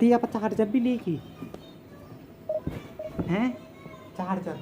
दिया पर चार्जर भी लेगी हैं charger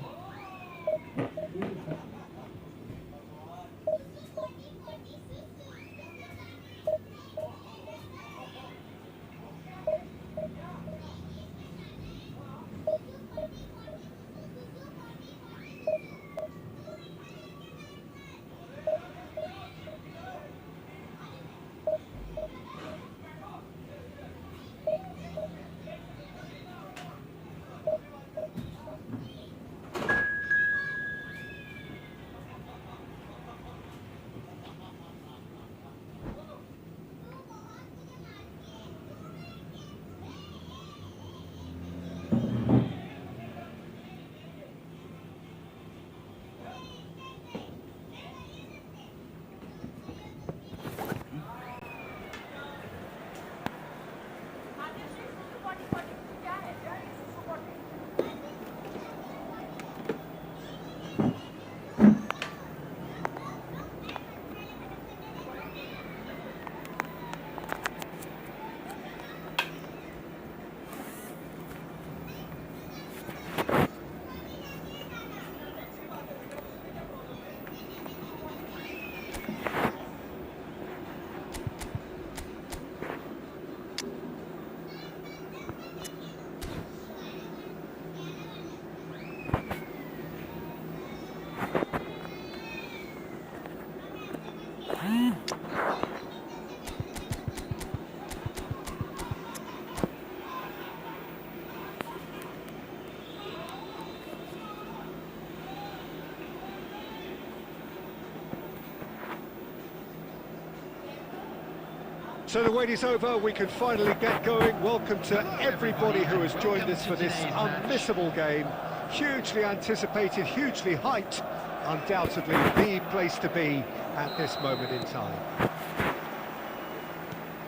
So the wait is over, we can finally get going. Welcome to everybody who has joined us for this unmissable game. Hugely anticipated, hugely hyped, undoubtedly the place to be at this moment in time.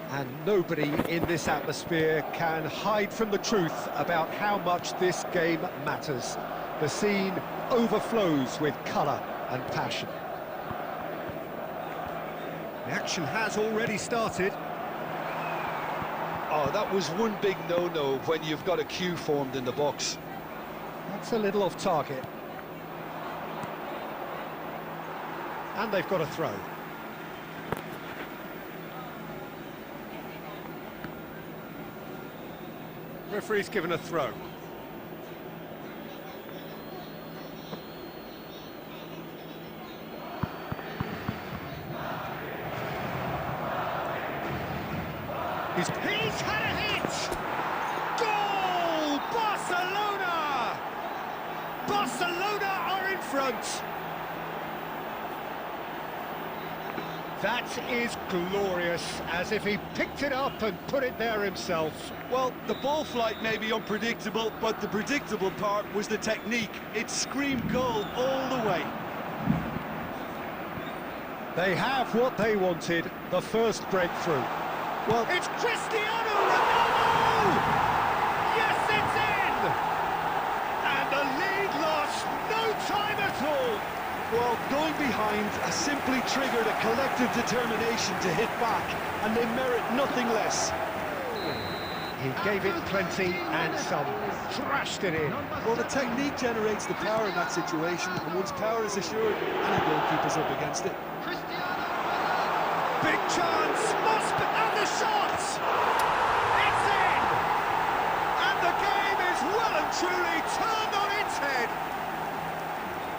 And nobody in this atmosphere can hide from the truth about how much this game matters. The scene overflows with colour and passion. The action has already started. Oh, that was one big no-no when you've got a queue formed in the box. That's a little off target. And they've got a throw. Referee's given a throw. He's had a hit! Goal! Barcelona! Barcelona are in front! That is glorious, as if he picked it up and put it there himself. Well, the ball flight may be unpredictable, but the predictable part was the technique. It screamed goal all the way. They have what they wanted, the first breakthrough. Well, it's Cristiano Ronaldo! Yes, it's in! And the lead lost no time at all. Well, going behind has simply triggered a collective determination to hit back, and they merit nothing less. He gave it plenty and some, trashed it in. Well, the technique generates the power in that situation, and once power is assured, any goalkeeper's up against it. Big chance, and the shot! It's in! And the game is well and truly turned on its head.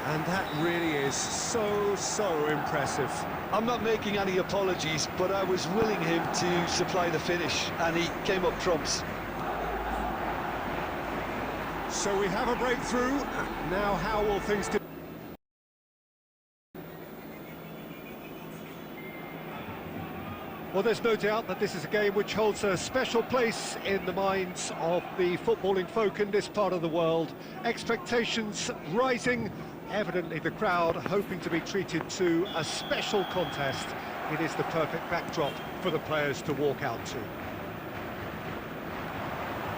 And that really is so impressive. I'm not making any apologies, but I was willing him to supply the finish, and he came up trumps. So we have a breakthrough. Now how will things do? Well, there's no doubt that this is a game which holds a special place in the minds of the footballing folk in this part of the world. Expectations rising, evidently the crowd hoping to be treated to a special contest. It is the perfect backdrop for the players to walk out to.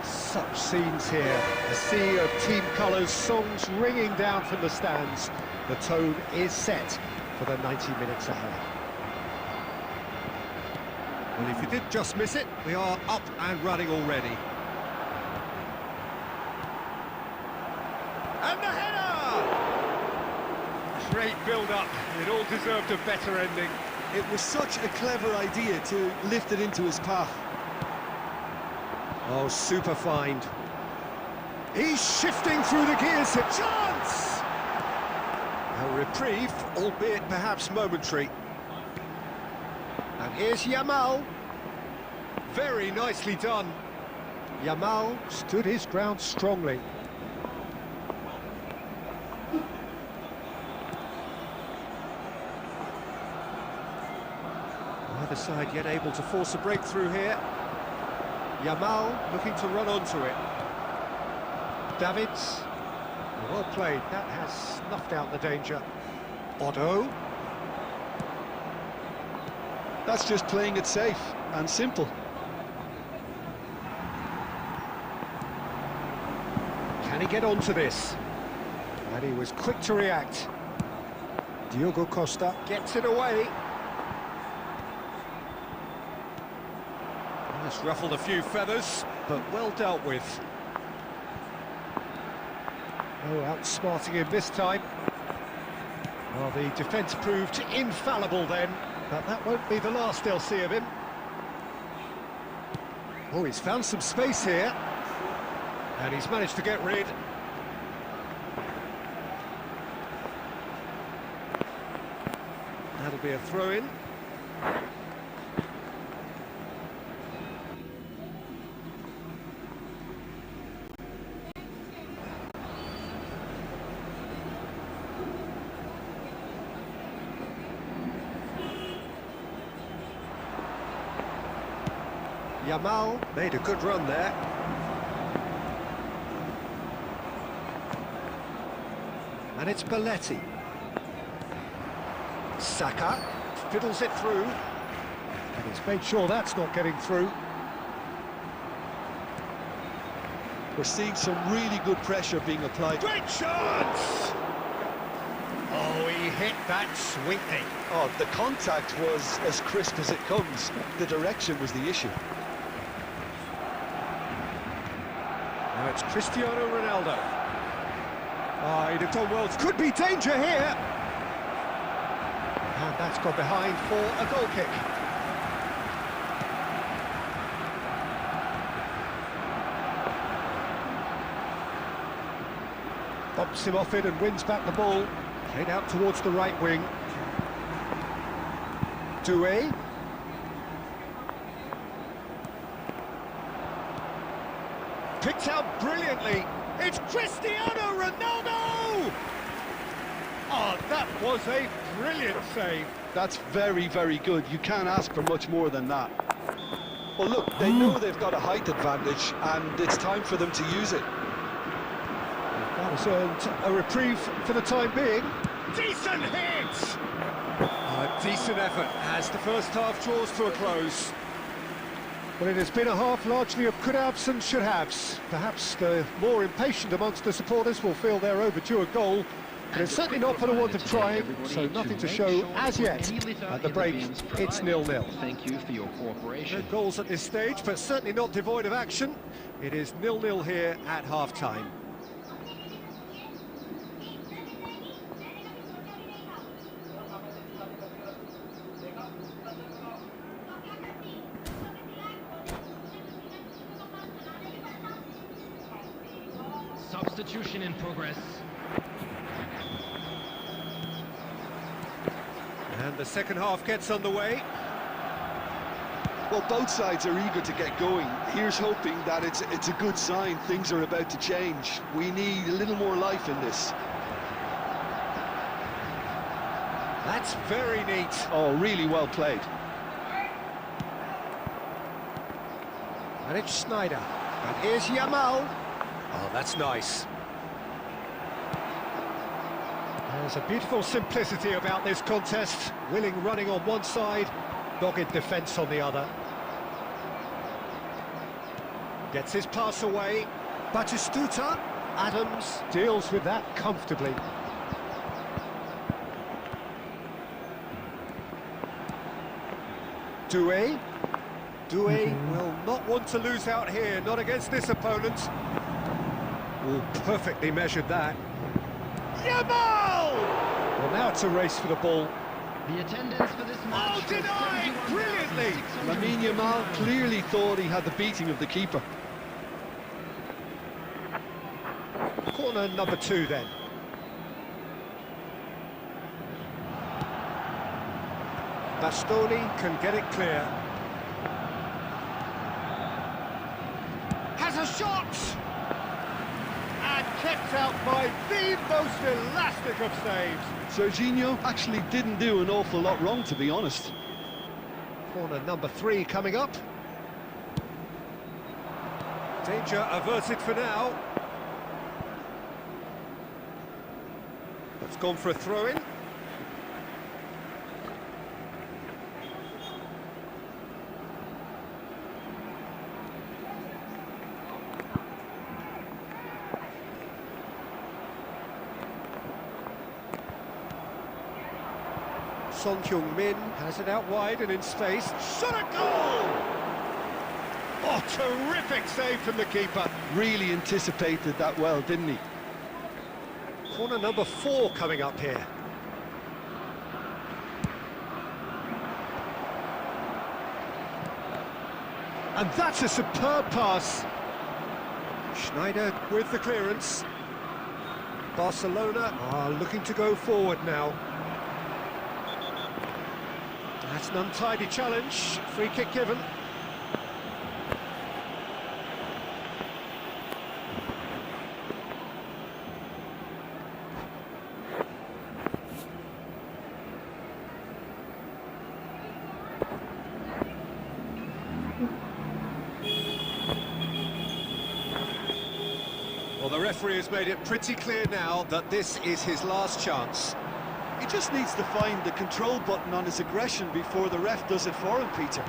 Such scenes here, a sea of team colours, songs ringing down from the stands. The tone is set for the 90 minutes ahead. Well, if you did just miss it, we are up and running already. And the header! Great build-up. It all deserved a better ending. It was such a clever idea to lift it into his path. Oh, super find. He's shifting through the gears. A chance! A reprieve, albeit perhaps momentary. And here's Yamal. Very nicely done. Yamal stood his ground strongly. Neither side yet able to force a breakthrough here. Yamal looking to run onto it. Davids. Well played. That has snuffed out the danger. Otto. That's just playing it safe and simple. Can he get onto this? And he was quick to react. Diogo Costa gets it away. That's ruffled a few feathers, but well dealt with. Oh, outsmarting him this time. Well, the defence proved infallible then. But that won't be the last they'll see of him. Oh, he's found some space here. And he's managed to get rid. That'll be a throw-in. Yamal made a good run there. And it's Belletti. Saka fiddles it through. And he's made sure that's not getting through. We're seeing some really good pressure being applied. Great chance! Oh, he hit that sweetly. Oh, the contact was as crisp as it comes. The direction was the issue. Now it's Cristiano Ronaldo. Oh, he'd have done well. Could be danger here. And that's gone behind for a goal kick. Bumps him off it and wins back the ball. Played out towards the right wing. Doue. Picked out brilliantly. It's Cristiano Ronaldo! Oh, that was a brilliant save. That's very, very good. You can't ask for much more than that. Well, look, they know they've got a height advantage, and it's time for them to use it. That has earned a reprieve for the time being. Decent hit! A decent effort as the first half draws to a close. Well, it has been a half largely of could-haves and should-haves. Perhaps the more impatient amongst the supporters will feel they're overdue a goal, but it's certainly not for the want of trying, so nothing to show as yet. At the break, it's 0-0. Thank you for your cooperation. No goals at this stage, but certainly not devoid of action. It is 0-0 here at half-time. Substitution in progress. And the second half gets underway. Well, both sides are eager to get going. Here's hoping that it's a good sign. Things are about to change. We need a little more life in this. That's very neat. Oh, really well played. And it's Snyder. And here's Yamal. Oh, that's nice. There's a beautiful simplicity about this contest. Willing running on one side, dogged defence on the other. Gets his pass away. Batistuta. Adams deals with that comfortably. Doue. Doue will not want to lose out here, not against this opponent. Oh, perfectly measured that. Yamal! Well, now it's a race for the ball. The attendance for this match. Oh, denied! Brilliantly! Lamine Yamal clearly thought he had the beating of the keeper. Corner number 2 then. Bastoni can get it clear. Has a shot! And kept out by the most elastic of saves. Serginho actually didn't do an awful lot wrong, to be honest. Corner number 3 coming up. Danger averted for now. That's gone for a throw-in. Son Heung-min has it out wide and in space. Shot a goal! Oh, terrific save from the keeper. Really anticipated that well, didn't he? Corner number 4 coming up here. And that's a superb pass. Schneider with the clearance. Barcelona are looking to go forward now. That's an untidy challenge. Free kick given. Well, the referee has made it pretty clear now that this is his last chance. He just needs to find the control button on his aggression before the ref does it for him, Peter.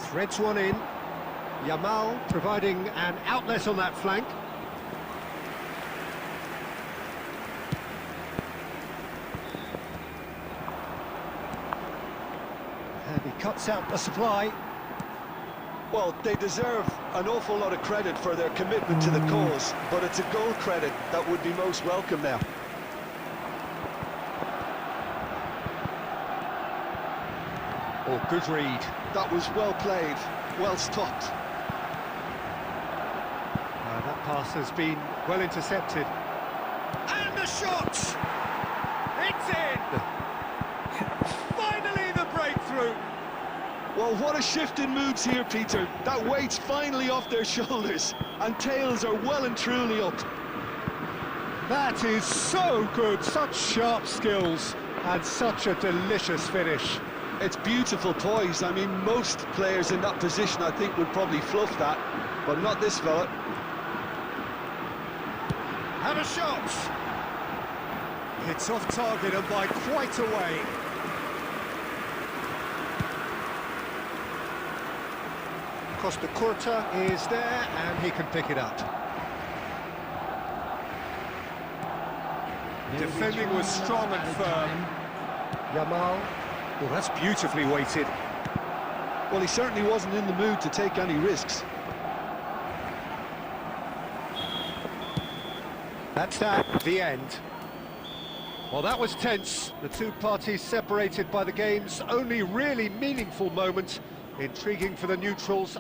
Threads one in. Yamal providing an outlet on that flank. And he cuts out the supply. Well, they deserve an awful lot of credit for their commitment to the cause, but it's a goal credit that would be most welcome now. Oh, good read. That was well played, well stopped. That pass has been well intercepted. And the shot! It's in! Finally the breakthrough! Well, what a shift in moods here, Peter. That weight's finally off their shoulders, and tails are well and truly up. That is so good, such sharp skills, and such a delicious finish. It's beautiful poise. I mean, most players in that position, I think, would probably fluff that, but not this fella. And a shot! It's off target and by quite a way. Costa Curta is there, and he can pick it up. Defending was strong and firm. Yamal, well, that's beautifully weighted. Well, he certainly wasn't in the mood to take any risks. That's the end. Well, that was tense. The two parties separated by the game's only really meaningful moment. Intriguing for the neutrals.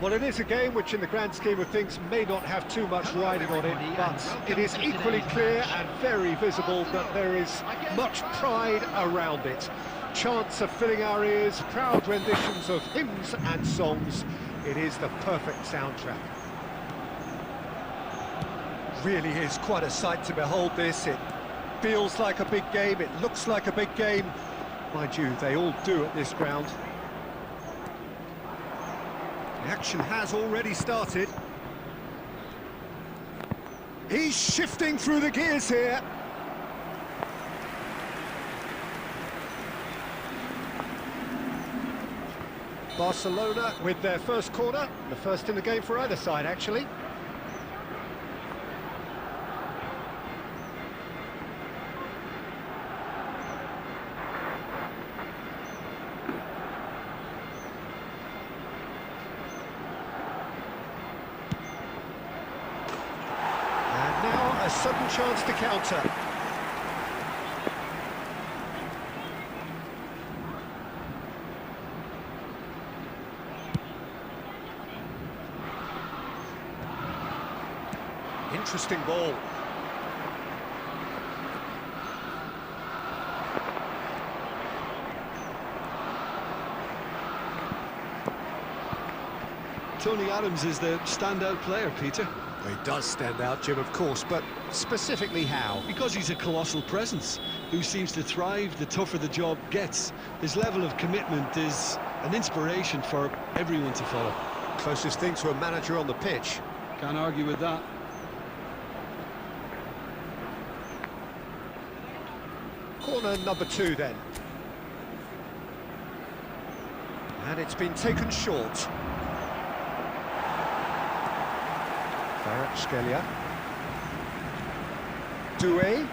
Well, it is a game which in the grand scheme of things may not have too much riding on it, but it is equally clear and very visible that there is much pride around it. Chants are filling our ears, proud renditions of hymns and songs. It is the perfect soundtrack. Really is quite a sight to behold this. It feels like a big game, it looks like a big game. Mind you, they all do at this ground. The action has already started. He's shifting through the gears here. Barcelona with their first corner, the first in the game for either side, actually. A sudden chance to counter. Interesting ball. Tony Adams is the standout player, Peter. Well, he does stand out, Jim, of course, but specifically how? Because he's a colossal presence who seems to thrive the tougher the job gets. His level of commitment is an inspiration for everyone to follow. Closest thing to a manager on the pitch. Can't argue with that. Corner number 2 then. And it's been taken short. Scalia. Doue.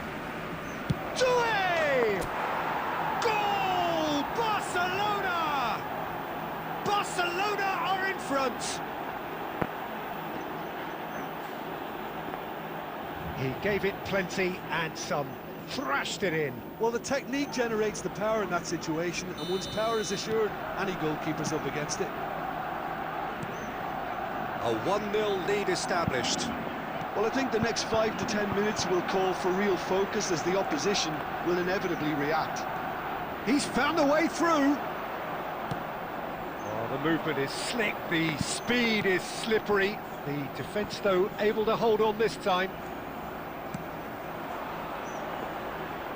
Doue! Goal! Barcelona! Barcelona are in front. He gave it plenty and some. Thrashed it in. Well, the technique generates the power in that situation, and once power is assured, any goalkeeper's up against it. A 1-0 lead established. Well, I think the next 5 to 10 minutes will call for real focus as the opposition will inevitably react. He's found a way through. Oh, the movement is slick, the speed is slippery. The defence, though, able to hold on this time.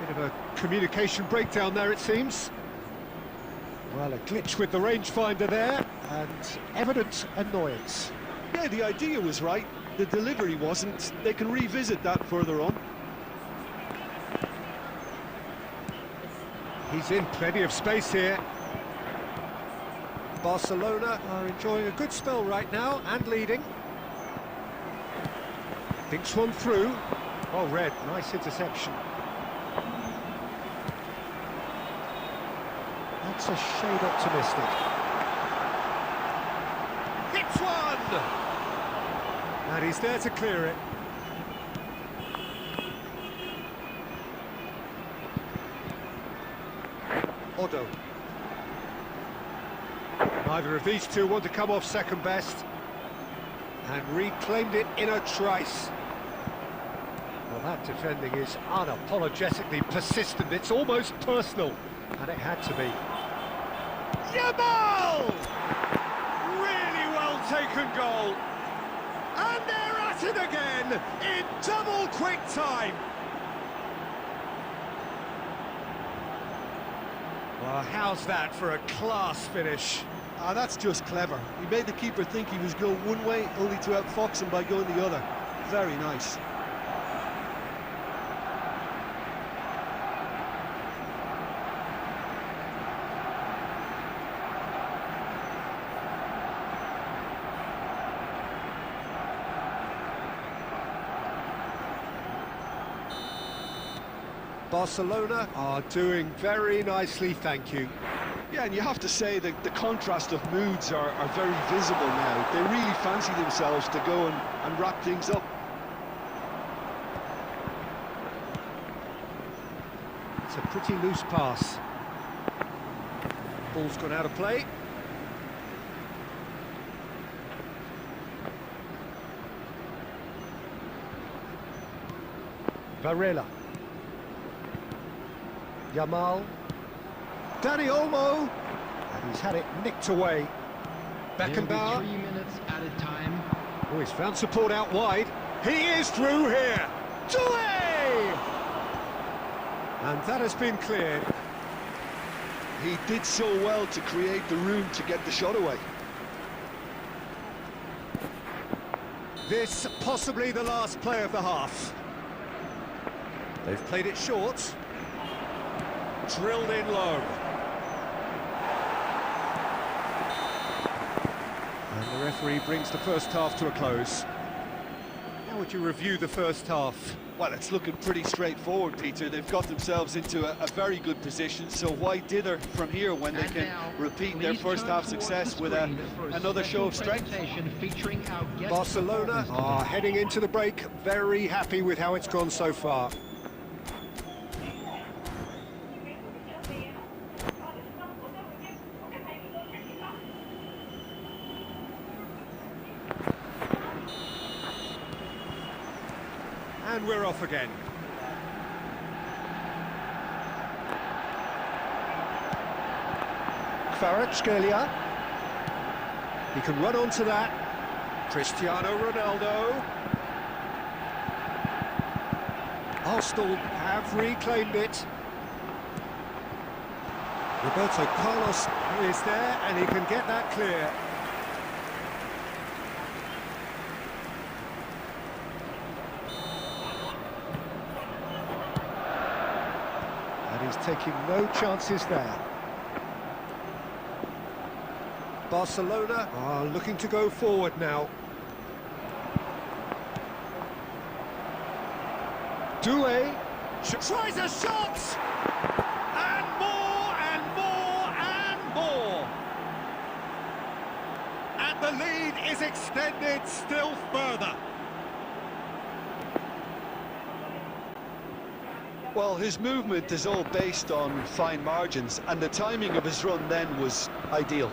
Bit of a communication breakdown there, it seems. Well, a glitch with the rangefinder there, and evident annoyance. Yeah, the idea was right, the delivery wasn't. They can revisit that further on. He's in plenty of space here. Barcelona are enjoying a good spell right now and leading. Thinks one through. Oh, Red, nice interception. That's a shade optimistic. Hits one! And he's there to clear it. Otto. Neither of these two want to come off second best. And reclaimed it in a trice. Well, that defending is unapologetically persistent. It's almost personal. And it had to be. Yamal! Really well taken goal. And they're at it again in double quick time. Well, how's that for a class finish? Ah, that's just clever. He made the keeper think he was going one way, only to outfox him by going the other. Very nice. Barcelona are doing very nicely, thank you. Yeah, and you have to say that the contrast of moods are very visible now. They really fancy themselves to go and wrap things up. It's a pretty loose pass. Ball's gone out of play. Varela. Yamal. Danny Olmo. And he's had it nicked away. Beckenbauer. 3 minutes added time. Oh, he's found support out wide. He is through here. Doue! And that has been cleared. He did so well to create the room to get the shot away. This possibly the last play of the half. They've played it short. Drilled in low. And the referee brings the first half to a close. How would you review the first half? Well, it's looking pretty straightforward, Peter. They've got themselves into a very good position, so why dither from here when they And can now, repeat their please first turn half towards success the with screen for a another show of special strength? presentation featuring our guest Barcelona performers are today. heading into the break, very happy with how it's gone so far. And we're off again. Kvaratskhelia. He can run onto that. Cristiano Ronaldo. Arsenal have reclaimed it. Roberto Carlos is there and he can get that clear. And he's taking no chances there. Barcelona are looking to go forward now. Doue tries a shot! And more, and more, and more! And the lead is extended still further. Well, his movement is all based on fine margins, and the timing of his run then was ideal.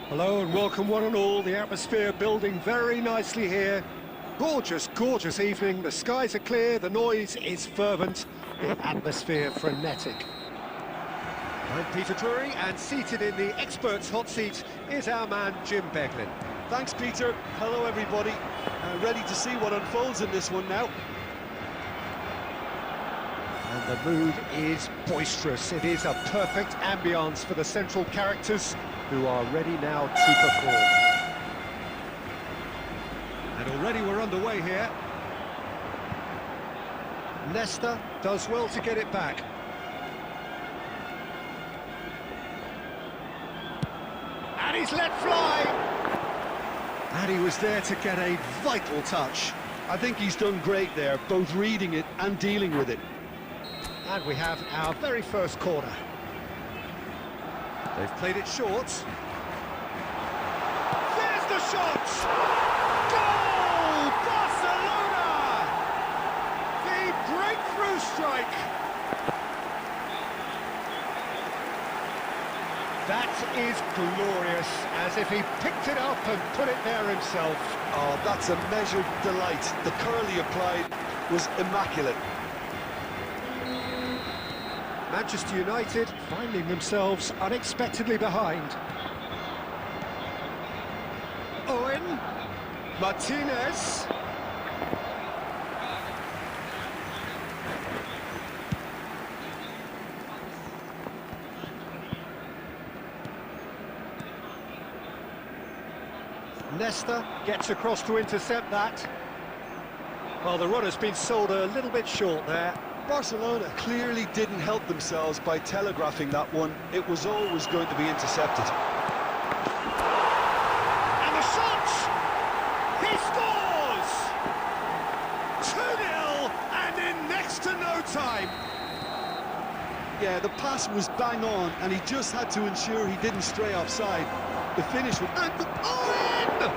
Hello and welcome one and all. The atmosphere building very nicely here. Gorgeous, gorgeous evening. The skies are clear, the noise is fervent, the atmosphere frenetic. I'm Peter Drury, and seated in the experts' hot seat is our man Jim Beglin. Thanks, Peter. Hello, everybody. Ready to see what unfolds in this one now. And the mood is boisterous. It is a perfect ambience for the central characters who are ready now to perform. And already we're underway here. Leicester does well to get it back. And he's let fly! And he was there to get a vital touch. I think he's done great there, both reading it and dealing with it. And we have our very first corner. They've played it short. There's the shot! Goal! Barcelona! The breakthrough strike! That is glorious, as if he picked it up and put it there himself. Oh, that's a measured delight. The curl he applied was immaculate. Manchester United finding themselves unexpectedly behind. Owen, Martinez. Leicester gets across to intercept that. Well, the runner's been sold a little bit short there. Barcelona clearly didn't help themselves by telegraphing that one. It was always going to be intercepted. And the shot! He scores! 2-0 and in next to no time. Yeah, the pass was bang on, and he just had to ensure he didn't stray offside. The finish was... And Owen!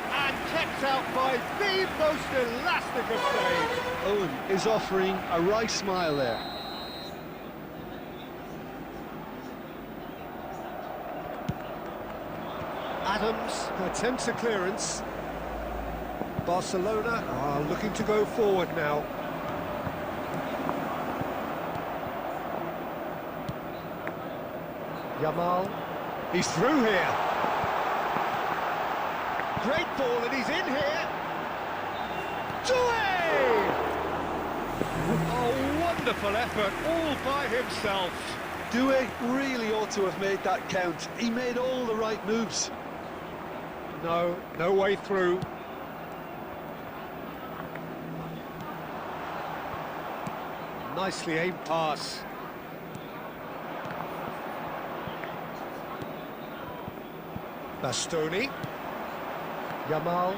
And kept out by the most elastic of saves. Owen is offering a wry smile there. Adams attempts a clearance. Barcelona are looking to go forward now. Yamal, he's through here. Great ball, and he's in here. Doue! A wonderful effort, all by himself. Doue really ought to have made that count. He made all the right moves. No way through. Nicely aimed pass. Bastoni. Yamal.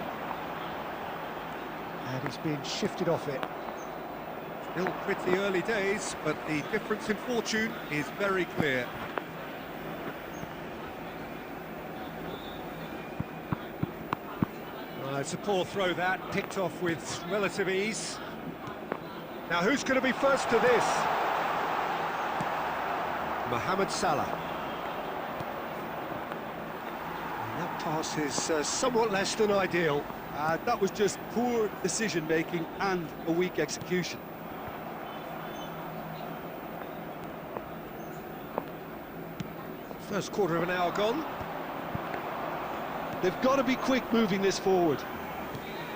And he's being shifted off it. Still pretty early days, but the difference in fortune is very clear. It's a poor throw that, picked off with relative ease. Now who's going to be first to this? Mohamed Salah. And that pass is somewhat less than ideal. That was just poor decision-making and a weak execution. First quarter of an hour gone. They've got to be quick moving this forward.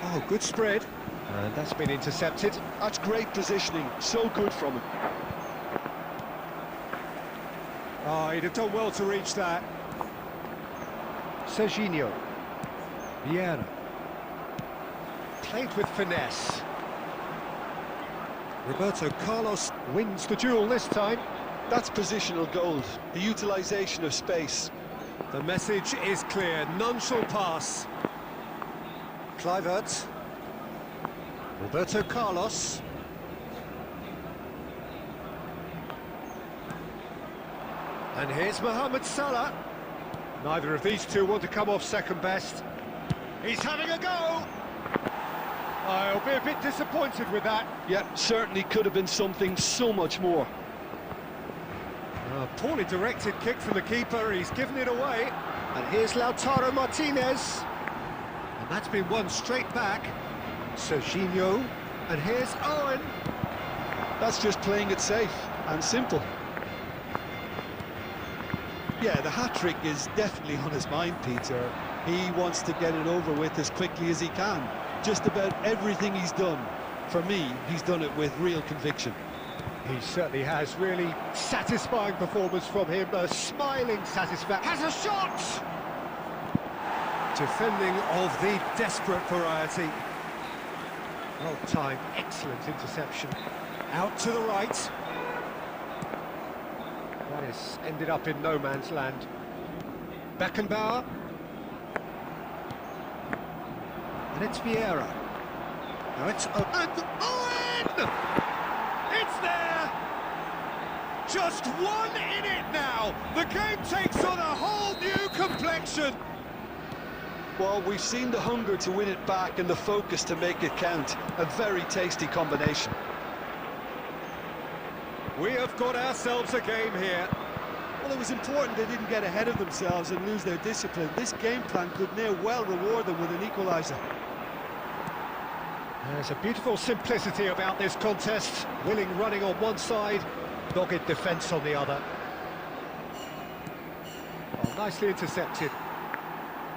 Oh, good spread. And that's been intercepted. That's great positioning, so good from him. Oh, he'd have done well to reach that. Serginho. Vieira. Played with finesse. Roberto Carlos wins the duel this time. That's positional gold, the utilisation of space. The message is clear, none shall pass. Kluivert. Roberto Carlos. And here's Mohamed Salah. Neither of these two want to come off second best. He's having a go! I'll be a bit disappointed with that. Yeah, certainly could have been something so much more. A poorly directed kick from the keeper, he's given it away. And here's Lautaro Martinez. And that's been won straight back. Serginho. And here's Owen. That's just playing it safe and simple. Yeah, the hat-trick is definitely on his mind, Peter. He wants to get it over with as quickly as he can. Just about everything he's done, for me, he's done it with real conviction. He certainly has. Really satisfying performance from him. A smiling satisfaction. Has a shot! Defending of the desperate variety. Well timed, excellent interception. Out to the right. That has ended up in no man's land. Beckenbauer. And it's Vieira. Now it's Owen! It's there! Just one in it now! The game takes on a whole new complexion! Well, we've seen the hunger to win it back and the focus to make it count. A very tasty combination. We have got ourselves a game here. Well, it was important they didn't get ahead of themselves and lose their discipline. This game plan could near well reward them with an equaliser. There's a beautiful simplicity about this contest. Willing running on one side, dogged defence on the other. Oh, nicely intercepted.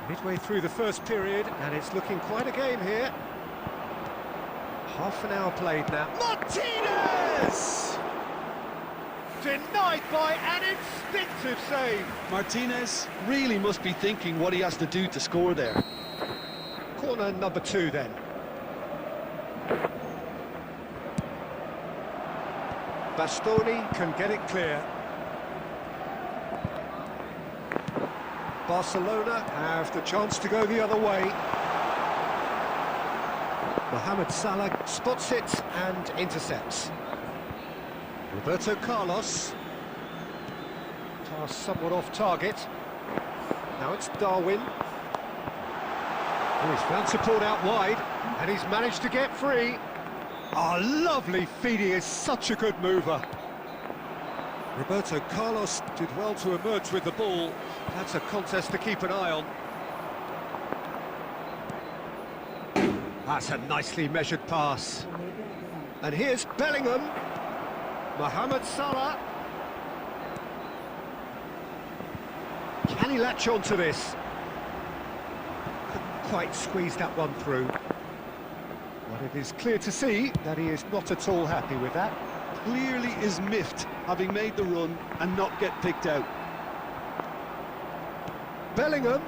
Midway through the first period, and it's looking quite a game here. Half an hour played now. Martinez! Denied by an instinctive save. Martinez really must be thinking what he has to do to score there. Corner number 2 then. Bastoni can get it clear. Barcelona have the chance to go the other way. Mohamed Salah spots it and intercepts. Roberto Carlos. Pass somewhat off target. Now it's Darwin. Oh, he's found support out wide, and he's managed to get free. Oh, lovely feed, he is such a good mover. Roberto Carlos did well to emerge with the ball. That's a contest to keep an eye on. That's a nicely measured pass. And here's Bellingham. Mohamed Salah. Can he latch on to this? Couldn't quite squeeze that one through. But it is clear to see that he is not at all happy with that. Clearly is miffed, having made the run and not get picked out. Bellingham.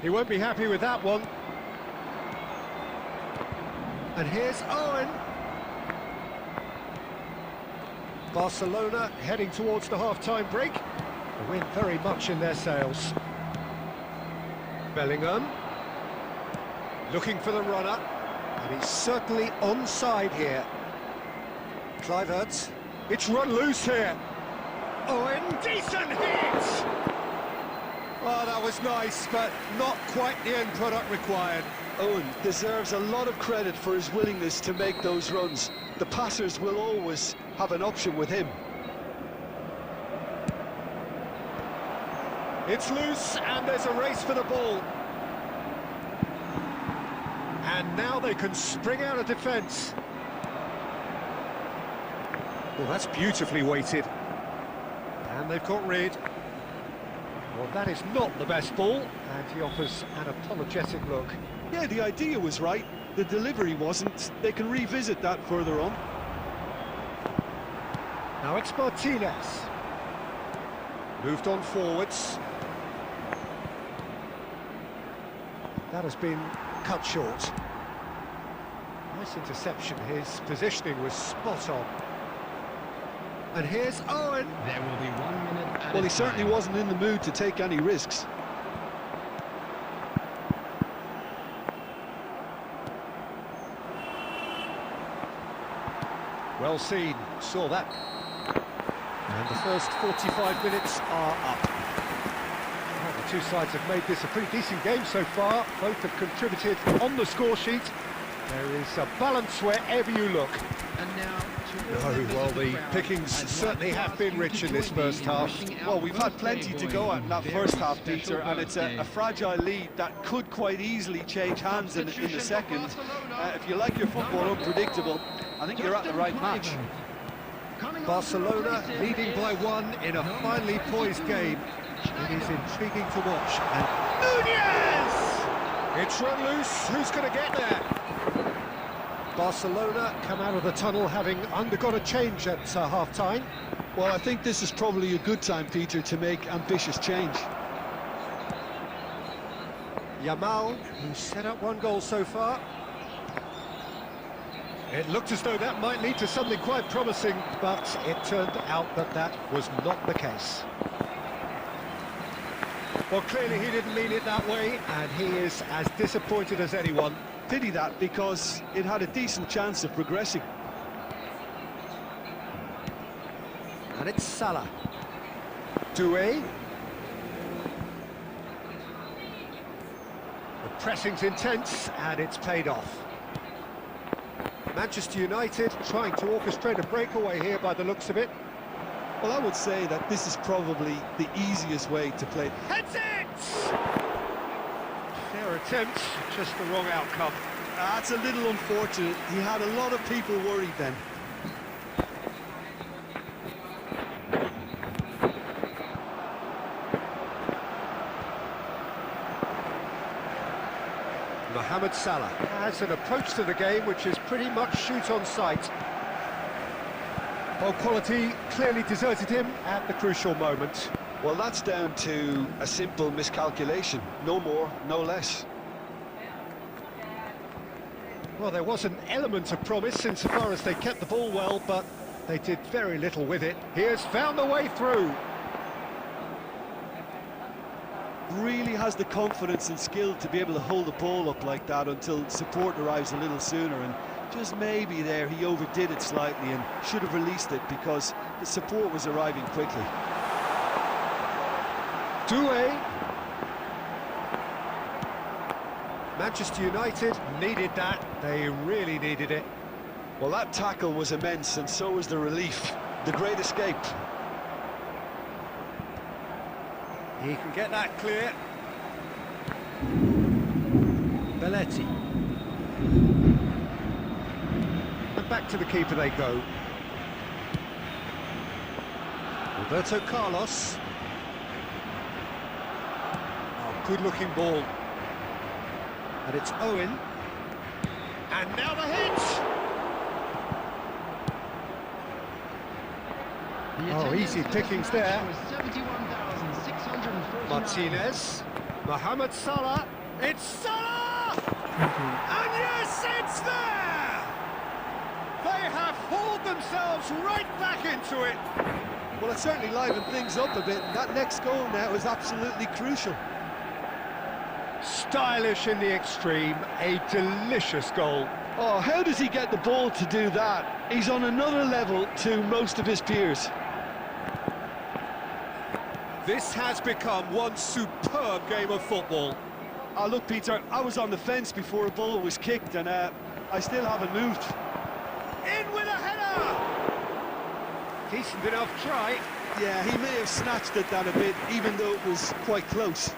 He won't be happy with that one. And here's Owen. Barcelona heading towards the half-time break. The wind very much in their sails. Bellingham. Looking for the runner. And he's certainly onside here. Kluivert. It's run loose here. Owen, decent hit! Oh, that was nice, but not quite the end product required. Owen deserves a lot of credit for his willingness to make those runs. The passers will always have an option with him. It's loose, and there's a race for the ball. And now they can spring out of defence. Well, that's beautifully weighted. And they've got rid. Well, that is not the best ball, and he offers an apologetic look. Yeah, the idea was right, the delivery wasn't. They can revisit that further on. Now it's Martinez. Moved on forwards. That has been cut short. Nice interception, his positioning was spot on. And here's Owen. There will be 1 minute at Well, a he certainly time. wasn't in the mood to take any risks. Well seen, saw that. And the first 45 minutes are up. Well, the two sides have made this a pretty decent game so far. Both have contributed on the score sheet. There is a balance wherever you look. And now, to all Oh, members well, of the crowd, pickings I'd like certainly to have ask been you rich to in this join me first half. wishing our Well, we've had plenty to birthday go boy at in that very first half, special Peter, and it's birthday. a fragile lead that could quite easily change hands in the second. If you like your football unpredictable, I think you're at the right match. Barcelona leading by 1 in a finely poised game. It is intriguing to watch. And Nunez! It's run loose. Who's going to get there? Barcelona come out of the tunnel having undergone a change at half-time. Well, I think this is probably a good time, Peter, to make ambitious change. Yamal, who's set up 1 goal so far. It looked as though that might lead to something quite promising, but it turned out that that was not the case. Well, clearly he didn't mean it that way, and he is as disappointed as anyone. Pity that, because it had a decent chance of progressing. And it's Salah. Doue. The pressing's intense, and it's paid off. Manchester United trying to orchestrate a breakaway here by the looks of it. Well, I would say that this is probably the easiest way to play. Heads it! Fair attempt, just the wrong outcome. That's a little unfortunate. He had a lot of people worried then. Mohamed Salah has an approach to the game which is pretty much shoot on sight. Well, quality clearly deserted him at the crucial moment. Well, that's down to a simple miscalculation. No more, no less. Well, there was an element of promise insofar as they kept the ball well, but they did very little with it. He has found the way through. Really has the confidence and skill to be able to hold the ball up like that until support arrives a little sooner, and just maybe there he overdid it slightly and should have released it because the support was arriving quickly. Doue. Manchester United needed that. They really needed it. Well, that tackle was immense, and so was the relief. The great escape. He can get that clear. Belletti. And back to the keeper they go. Roberto Carlos. Oh, good-looking ball. And it's Owen. And now the hit! Oh, easy pickings there. Martinez, Mohamed Salah, it's Salah! And yes, it's there! They have hauled themselves right back into it. Well, it certainly livened things up a bit, and that next goal now is absolutely crucial. Stylish in the extreme, a delicious goal. Oh, how does he get the ball to do that? He's on another level to most of his peers. This has become one superb game of football. Oh, look, Peter, I was on the fence before a ball was kicked, and I still haven't moved. In with a header! Decent enough try. Yeah, he may have snatched at that a bit, even though it was quite close.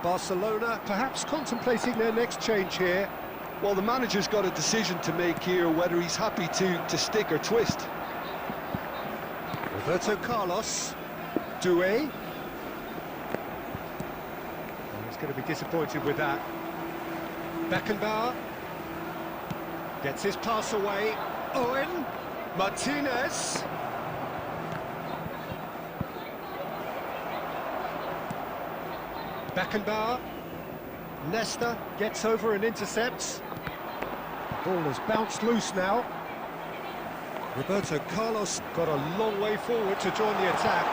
Barcelona perhaps contemplating their next change here. Well, the manager's got a decision to make here, whether he's happy to stick or twist. Roberto Carlos. Doue. He's going to be disappointed with that. Beckenbauer. Gets his pass away. Owen. Martinez. Beckenbauer. Nesta gets over and intercepts. Ball has bounced loose now. Roberto Carlos got a long way forward to join the attack.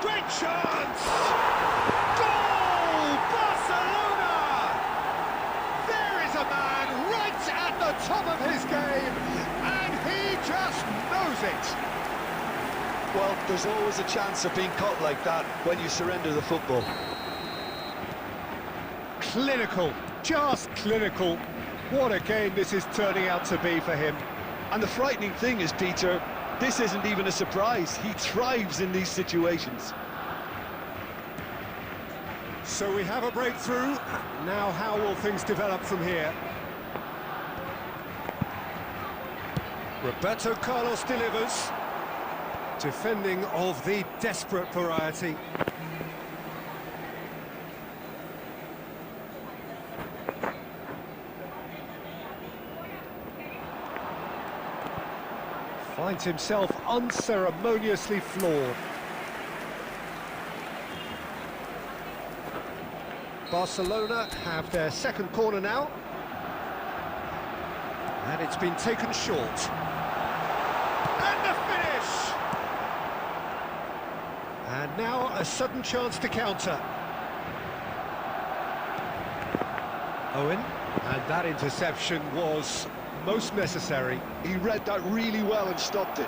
Great chance! Goal! Barcelona! There is a man right at the top of his game, and he just knows it. Well, there's always a chance of being caught like that when you surrender the football. Clinical, just clinical. What a game this is turning out to be for him. And the frightening thing is, Peter, this isn't even a surprise. He thrives in these situations. So we have a breakthrough. Now how will things develop from here? Roberto Carlos delivers. Defending of the desperate variety. Finds himself unceremoniously floored. Barcelona have their second corner now. And it's been taken short. And the finish! And now a sudden chance to counter. Owen, and that interception was most necessary. He read that really well and stopped it.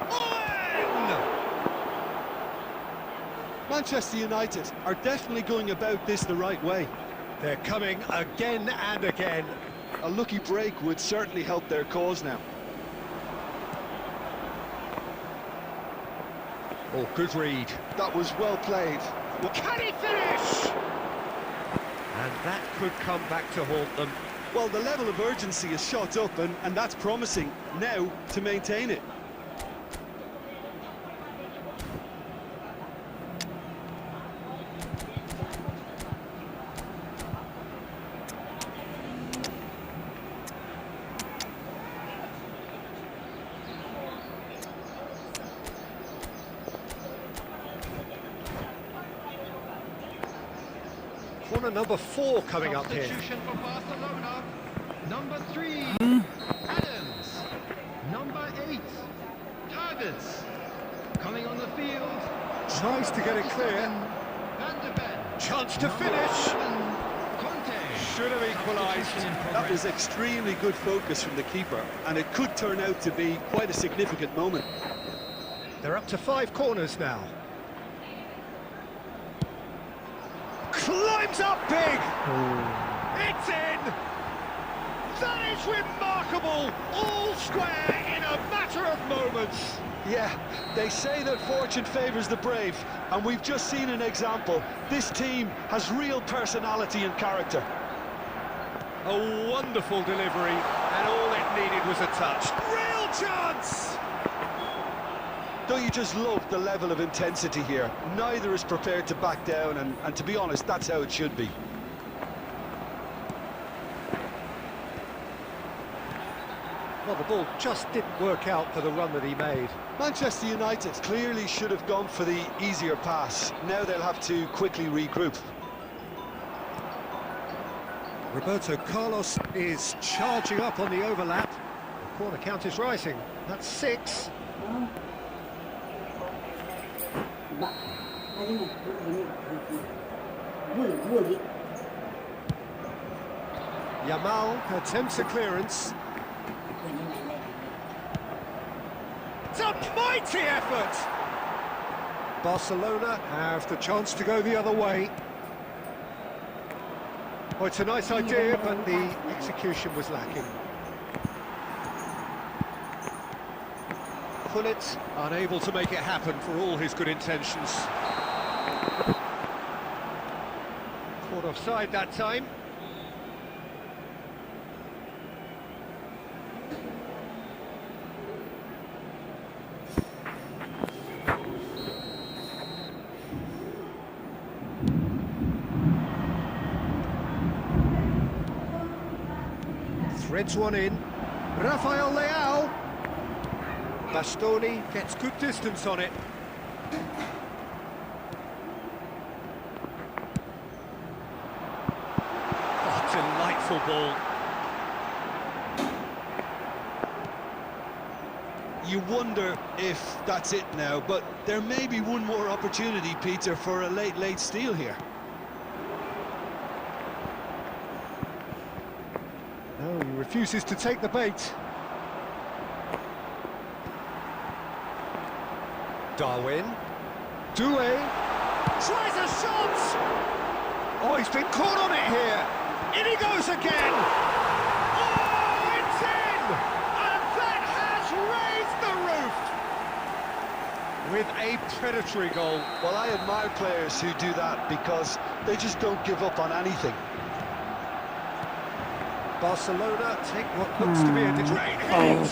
Owen! Manchester United are definitely going about this the right way. They're coming again and again. A lucky break would certainly help their cause now. Oh, good read. That was well played. Can he finish? And that could come back to haunt them. Well, the level of urgency is shot up, and that's promising. Now to maintain it. Corner number 4 coming up here. Substitution for Barcelona. Number 3, Adams. Number 8, Davids. Coming on the field. Tries to get it clear. Van de Ven. Chance to finish. Conte. Should have equalised. Substitution in That progress. was extremely good focus from the keeper, and it could turn out to be quite a significant moment. They're up to 5 corners now. Climbs up big! It's in! That is remarkable! All square in a matter of moments! Yeah, they say that fortune favours the brave, and we've just seen an example. This team has real personality and character. A wonderful delivery, and all it needed was a touch. Real chance! Don't you just love the level of intensity here? Neither is prepared to back down, and to be honest, that's how it should be. Well, the ball just didn't work out for the run that he made. Manchester United clearly should have gone for the easier pass. Now they'll have to quickly regroup. Roberto Carlos is charging up on the overlap. The corner count is rising. That's 6. Yamal attempts a clearance. It's a mighty effort! Barcelona have the chance to go the other way. Oh, it's a nice idea, but the execution was lacking. Hullet unable to make it happen for all his good intentions. Caught offside that time. Threads one in. Rafael Leao. Bastoni gets good distance on it. Oh, delightful ball. You wonder if that's it now, but there may be one more opportunity, Peter, for a late steal here. No, he refuses to take the bait. Darwin. Doue. Tries a shot! Oh, he's been caught on it here. In he goes again. Oh, it's in! And that has raised the roof! With a predatory goal. Well, I admire players who do that because they just don't give up on anything. Barcelona take what looks to be a great hit!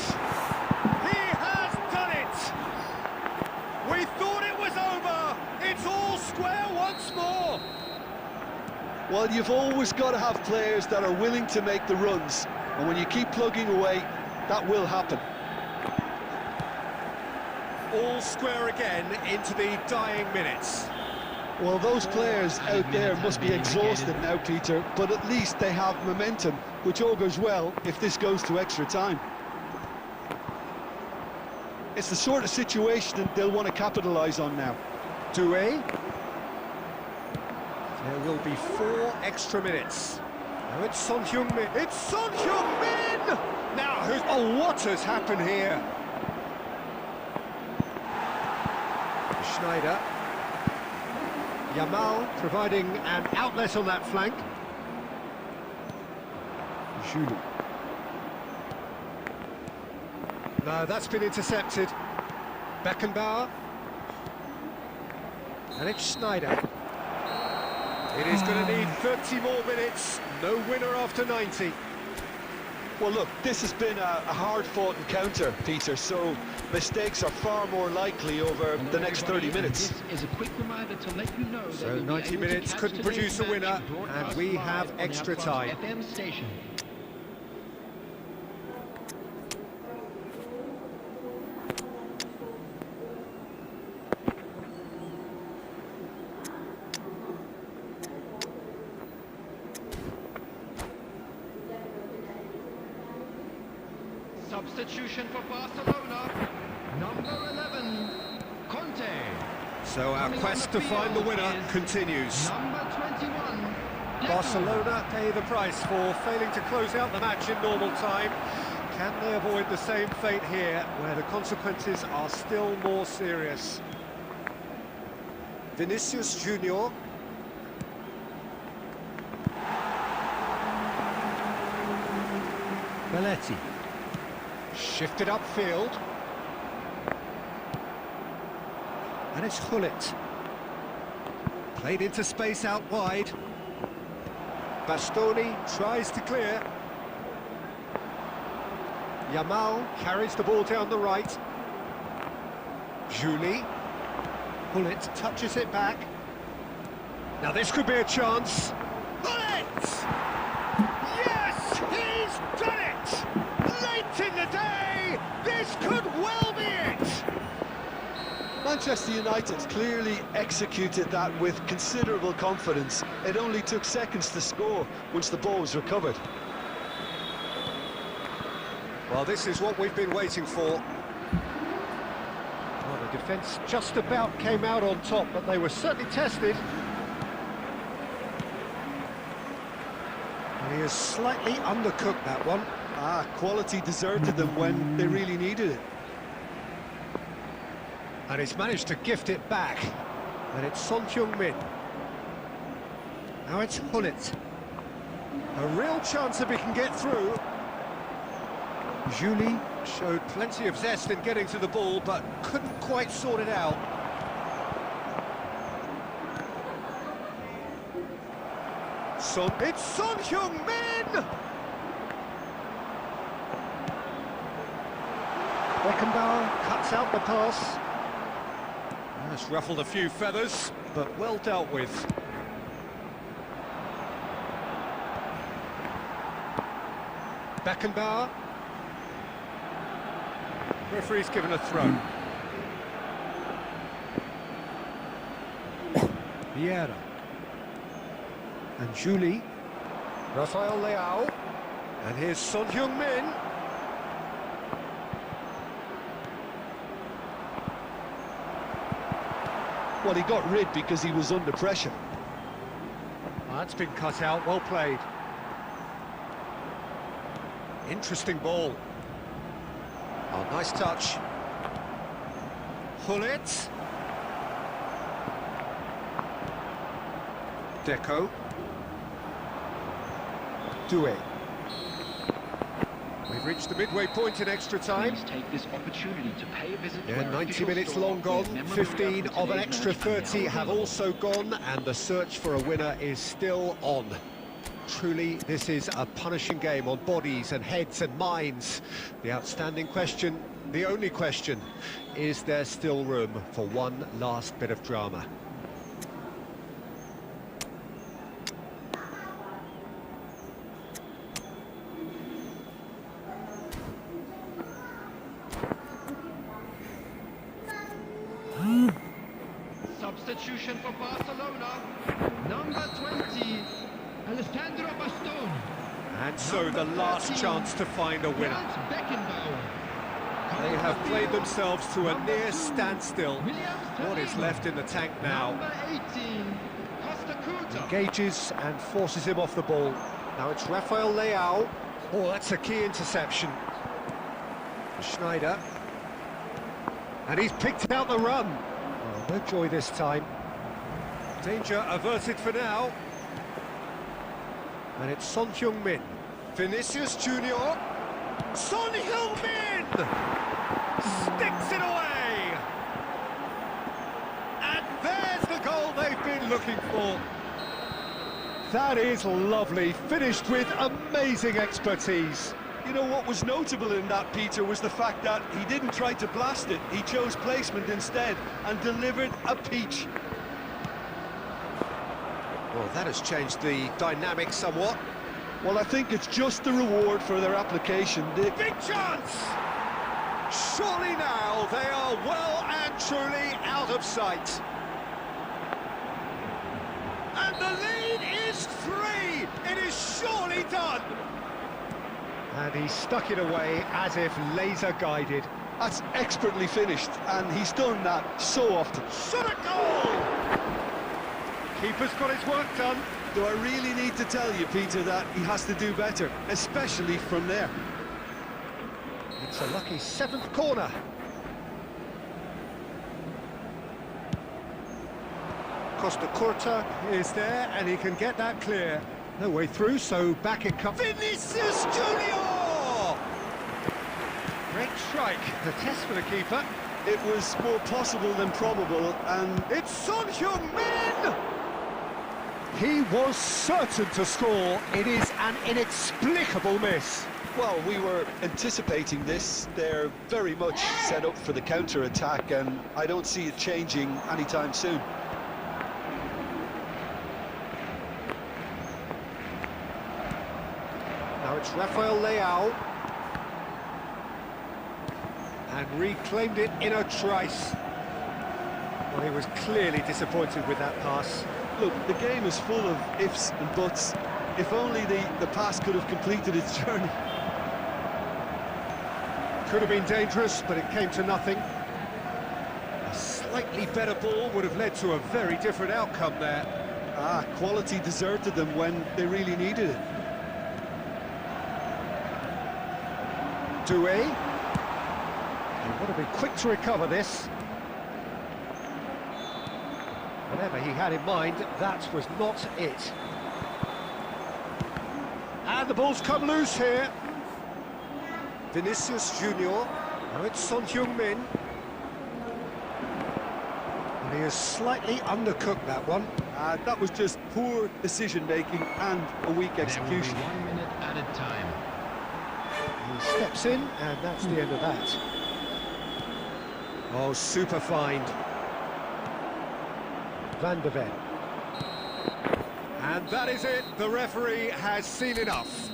He has done it! We thought it was over! It's all square once more! Well, you've always got to have players that are willing to make the runs, and when you keep plugging away, that will happen. All square again into the dying minutes. Well, those players out there must be exhausted now, Peter, but at least they have momentum, which augurs well if this goes to extra time. It's the sort of situation that they'll want to capitalise on now. Doue. There will be 4 extra minutes. Now it's Son Heung-min. It's Son Heung-min! Now, oh, what has happened here? Schneider. Yamal providing an outlet on that flank. Julie. No, that's been intercepted. Beckenbauer. And it's Schneider. It is going to need 30 more minutes. No winner after 90. Well, look, this has been a hard-fought encounter, Peter, so mistakes are far more likely over the next 30 minutes. This is a quick reminder to let you know So 90 minutes couldn't produce a winner, and we have extra time. FM station. Substitution for Barcelona, number 11, Conte. So our quest to find the winner continues. Number 21, Barcelona pay the price for failing to close out the match in normal time. Can they avoid the same fate here, where the consequences are still more serious? Vinicius Junior. Belletti. Shifted upfield. And it's Hullet. Played into space out wide. Bastoni tries to clear. Yamal carries the ball down the right. Julie. Hullet touches it back. Now this could be a chance. Hullet! Yes, he's done it! Late in the day, this could well be it! Manchester United clearly executed that with considerable confidence. It only took seconds to score once the ball was recovered. Well, this is what we've been waiting for. Well, the defence just about came out on top, but they were certainly tested. And he has slightly undercooked that one. Quality deserted them when they really needed it. And he's managed to gift it back. And it's Son Heung-min. Now it's Hullet. A real chance if he can get through. Julie Showed plenty of zest in getting to the ball, but couldn't quite sort it out. It's Son Heung-min! Beckenbauer cuts out the pass. That's ruffled a few feathers, but well dealt with. Beckenbauer. Referee's given a throw. Vieira. And Julie. Rafael Leao. And here's Son Heung-min. Well, he got rid because he was under pressure. That's been cut out, well played. Interesting ball. Oh, nice touch. Hullet. Deco. Doue. We've reached the midway point in extra time. Please take this opportunity to pay a visit to Yeah, our 90 official minutes store long gone, with memorabilia 15 for of an today's extra match, and 30 now have available. also gone, and the search for a winner is still on. Truly, this is a punishing game on bodies and heads and minds. The outstanding question, the only question, is there still room for one last bit of drama? Substitution for Barcelona, number 20, Alessandro Bastone. And so the Number last 13, chance to find a winner. Franz Beckenbauer. They have played themselves to a Number near 2, standstill. What is left in the tank now? Number 18, Costa Curta. Engages and forces him off the ball. Now it's Rafael Leao. Oh, that's a key interception. Schneider. And he's picked out the run. Oh, no joy this time. Danger averted for now. And it's Son Heung-min. Vinicius Junior. Son Heung-min! Sticks it away! And there's the goal they've been looking for. That is lovely, finished with amazing expertise. You know, what was notable in that, Peter, was the fact that he didn't try to blast it. He chose placement instead and delivered a peach. Well, that has changed the dynamic somewhat. Well, I think it's just the reward for their application. Big chance! Surely now they are well and truly out of sight. And the lead is 3! It is surely done! And he stuck it away as if laser-guided. That's expertly finished, and he's done that so often. Shot a goal! Keeper's got his work done. Do I really need to tell you, Peter, that he has to do better, especially from there? It's a lucky 7th corner. Costa Curta is there, and he can get that clear. No way through, so back it comes. Vinicius Junior! Great strike. The test for the keeper. It was more possible than probable, and It's Son Heung-min! He was certain to score. It is an inexplicable miss. well, we were anticipating this. They're very much set up for the counter-attack, and I don't see it changing anytime soon. Now it's Rafael Leao. And reclaimed it in a trice. Well, he was clearly disappointed with that pass. Look, the game is full of ifs and buts. If only the pass could have completed its journey. Could have been dangerous, but it came to nothing. A slightly better ball would have led to a very different outcome there. Quality deserted them when they really needed it. Doue. He would have been quick to recover this. Whatever he had in mind, that was not it. And the ball's come loose here. Vinicius Junior. Now it's Son Heung-min. And he is slightly undercooked, that one. That was just poor decision-making and a weak execution. There will be 1 minute added time. He steps in, and that's the end of that. Oh, super find. Van de Ven. And that is it. The referee has seen enough.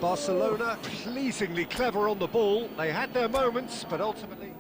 Barcelona pleasingly clever on the ball. They had their moments, but ultimately...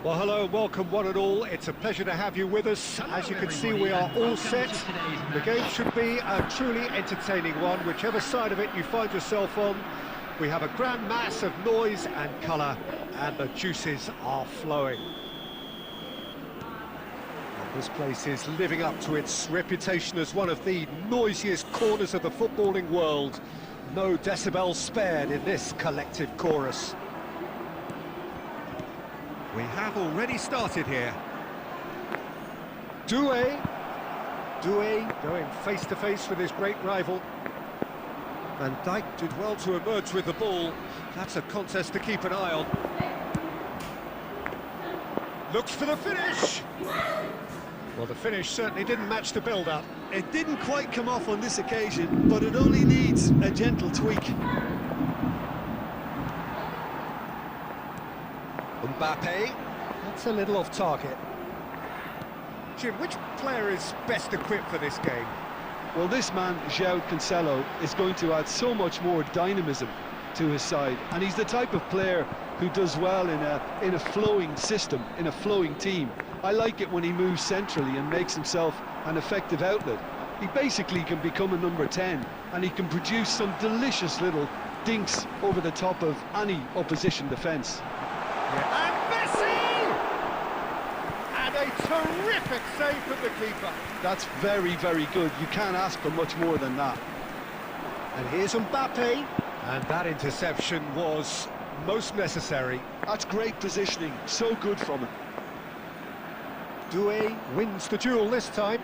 Well, hello, welcome one and all. It's a pleasure to have you with us. As you can see, we are all set. The game should be a truly entertaining one, whichever side of it you find yourself on. We have a grand mass of noise and colour, and the juices are flowing. And this place is living up to its reputation as one of the noisiest corners of the footballing world. No decibels spared in this collective chorus. We have already started here. Doue going face-to-face with his great rival. Van Dijk did well to emerge with the ball. That's a contest to keep an eye on. Looks for the finish! Well, the finish certainly didn't match the build-up. It didn't quite come off on this occasion, but it only needs a gentle tweak. Mbappe, that's a little off target. Jim, which player is best equipped for this game? Well, this man, João Cancelo, is going to add so much more dynamism to his side, and he's the type of player who does well in a flowing system, in a flowing team. I like it when he moves centrally and makes himself an effective outlet. He basically can become a number 10, and he can produce some delicious little dinks over the top of any opposition defence. And Messi! And a terrific save from the keeper. That's very, very good. You can't ask for much more than that. And here's Mbappe. And that interception was most necessary. That's great positioning. So good from him. Doue wins the duel this time.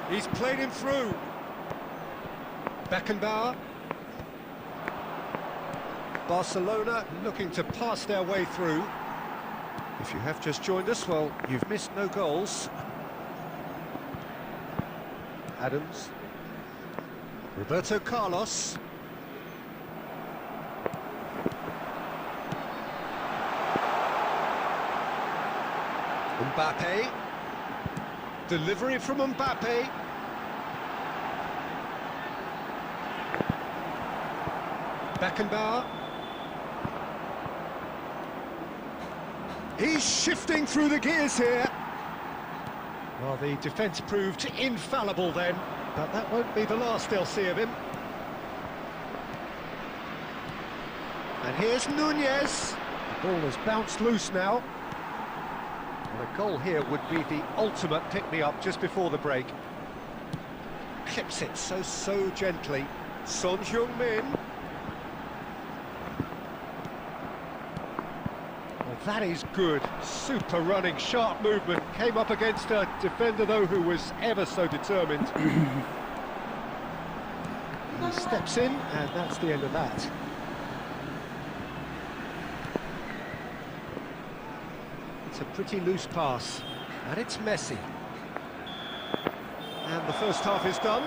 He's played him through. Beckenbauer. Barcelona looking to pass their way through. If you have just joined us, well, you've missed no goals. Adams. Roberto Carlos. Mbappe. Delivery from Mbappe. Beckenbauer. He's shifting through the gears here. Well, the defence proved infallible then, but that won't be the last they'll see of him. And here's Nunez. The ball has bounced loose now. And a goal here would be the ultimate pick-me-up just before the break. Clips it so gently. Son Heung-min. That is good. Super running, sharp movement. Came up against a defender, though, who was ever so determined. He steps in, and that's the end of that. It's a pretty loose pass, and it's messy. And the first half is done.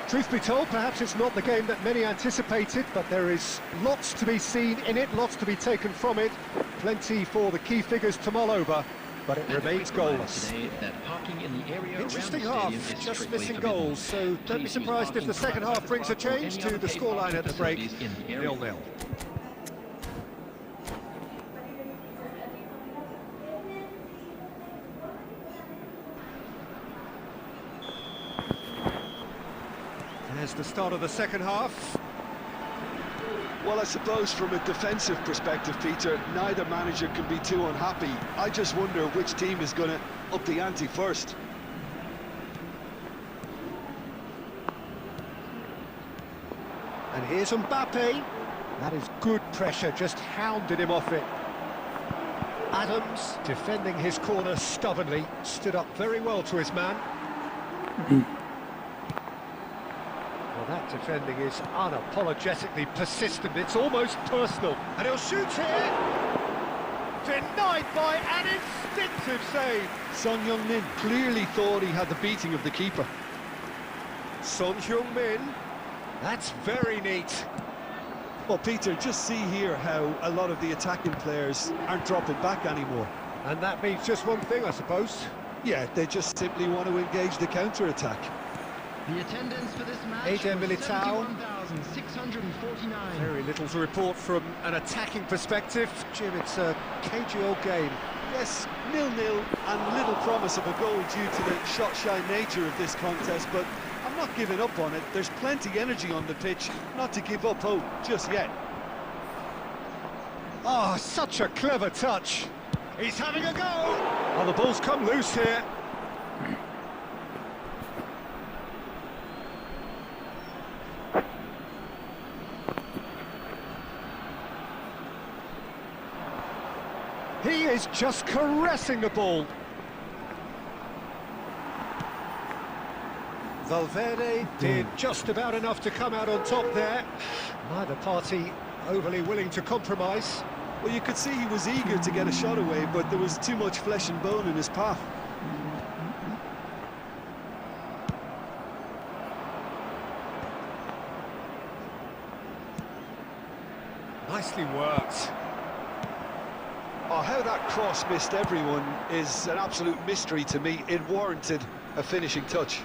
Truth be told, perhaps it's not the game that many anticipated, but there is lots to be seen in it, lots to be taken from it. Plenty for the key figures to mull over, but it remains goalless. Interesting half, just missing goals, so don't be surprised if the second half brings a change to the scoreline at the break, 0-0. There's the start of the second half. Well, I suppose from a defensive perspective, Peter, neither manager can be too unhappy. I just wonder which team is going to up the ante first. And here's Mbappe. That is good pressure, just hounded him off it. Adams, defending his corner stubbornly, stood up very well to his man. Well, that defending is unapologetically persistent, it's almost personal. And he'll shoot here! Denied by an instinctive save! Son Heung-min clearly thought he had the beating of the keeper. Son Heung-min, that's very neat. Well, Peter, just see here how a lot of the attacking players aren't dropping back anymore. And that means just one thing, I suppose. Yeah, they just simply want to engage the counter-attack. The attendance for this match Eden was Militao. 71,649. Very little to report from an attacking perspective. Jim, it's a cagey old game. Yes, 0-0 and little promise of a goal due to the shot-shy nature of this contest, but I'm not giving up on it. There's plenty energy on the pitch, not to give up hope just yet. Oh, such a clever touch. He's having a go. Oh, the ball's come loose here. He is just caressing the ball. Valverde did just about enough to come out on top there. Neither party overly willing to compromise. Well, you could see he was eager to get a shot away, but there was too much flesh and bone in his path. Nicely worked. Oh, how that cross missed everyone is an absolute mystery to me. It warranted a finishing touch.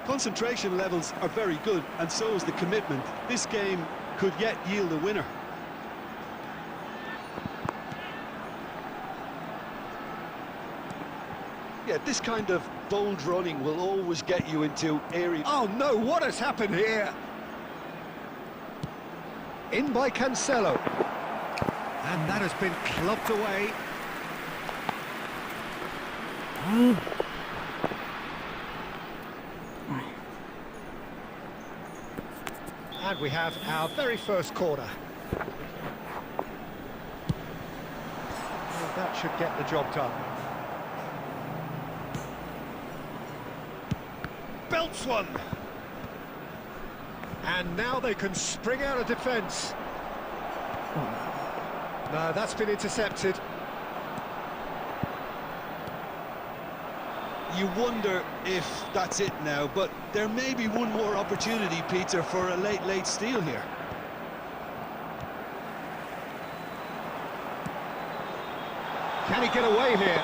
Concentration levels are very good, and so is the commitment. This game could yet yield a winner. Yeah, this kind of bold running will always get you into area. Oh no, what has happened here? In by Cancelo. And that has been clubbed away. And we have our very first corner. And that should get the job done. Belts one. And now they can spring out of defence. No, that's been intercepted. You wonder if that's it now, but there may be one more opportunity, Peter, for a late steal here. Can he get away here?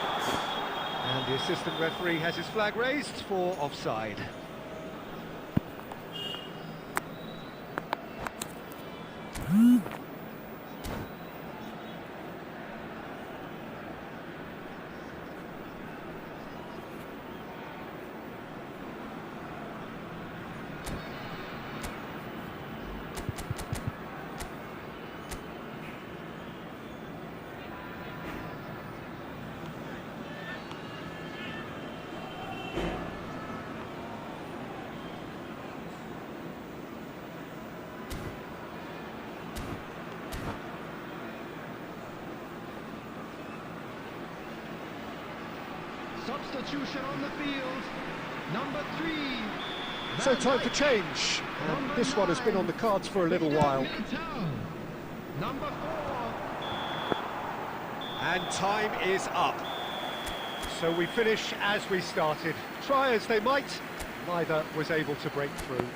And the assistant referee has his flag raised for offside. Substitution on the field. Number 3. So time for change. And this one has been on the cards for a little while. Number 4. And time is up. So we finish as we started. Try as they might, neither was able to break through.